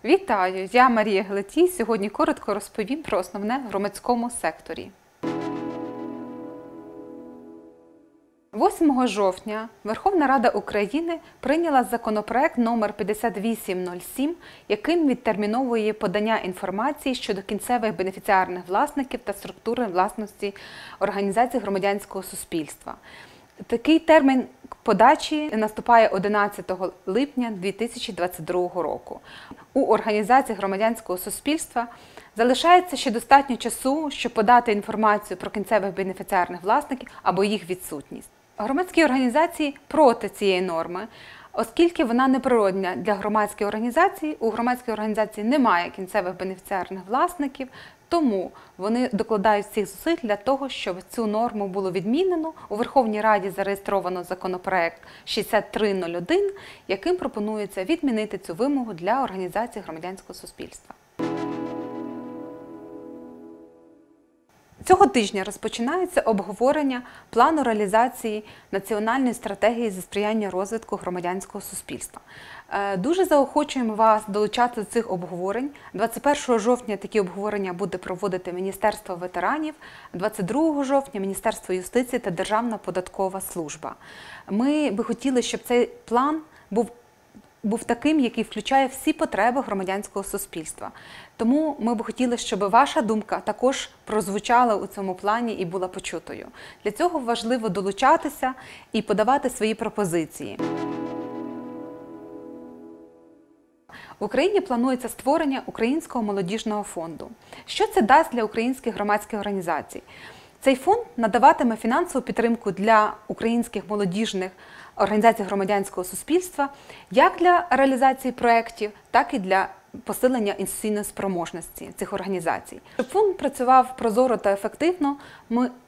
Вітаю! Я Марія Глетій. Сьогодні коротко розповім про основне в громадському секторі. 8 жовтня Верховна Рада України прийняла законопроект номер 5807, яким відтерміновує подання інформації щодо кінцевих бенефіціарних власників та структури власності організацій громадянського суспільства. Такий термін подачі наступає 11 липня 2022 року. У організацій громадянського суспільства залишається ще достатньо часу, щоб подати інформацію про кінцевих бенефіціарних власників або їх відсутність. Громадські організації проти цієї норми, оскільки вона неприродна для громадської організації. У громадській організації немає кінцевих бенефіціарних власників, тому вони докладають всіх зусиль для того, щоб цю норму було відмінено. У Верховній Раді зареєстровано законопроект 6301, яким пропонується відмінити цю вимогу для організацій громадянського суспільства. Цього тижня розпочинається обговорення плану реалізації національної стратегії зі сприяння розвитку громадянського суспільства. Дуже заохочуємо вас долучати до цих обговорень. 21 жовтня такі обговорення буде проводити Міністерство ветеранів, 22 жовтня – Міністерство юстиції та Державна податкова служба. Ми би хотіли, щоб цей план був таким, який включає всі потреби громадянського суспільства. Тому ми б хотіли, щоб ваша думка також прозвучала у цьому плані і була почутою. Для цього важливо долучатися і подавати свої пропозиції. В Україні планується створення Українського молодіжного фонду. Що це дасть для українських громадських організацій? Цей фонд надаватиме фінансову підтримку для українських молодіжних організацій громадянського суспільства як для реалізації проєктів, так і для посилення інституційної спроможності цих організацій. Щоб фонд працював прозоро та ефективно,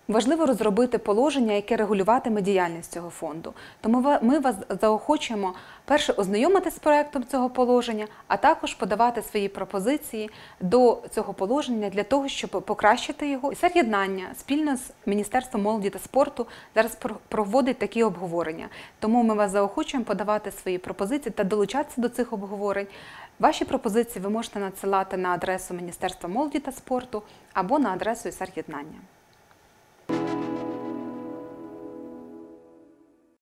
важливо розробити положення, яке регулюватиме діяльність цього фонду. Тому ми вас заохочуємо перше ознайомитися з проєктом цього положення, а також подавати свої пропозиції до цього положення для того, щоб покращити його. Сар'єднання спільно з Міністерством молоді та спорту зараз проводить такі обговорення. Тому ми вас заохочуємо подавати свої пропозиції та долучатися до цих обговорень. Ваші пропозиції ви можете надсилати на адресу Міністерства молоді та спорту або на адресу Сар'єднання.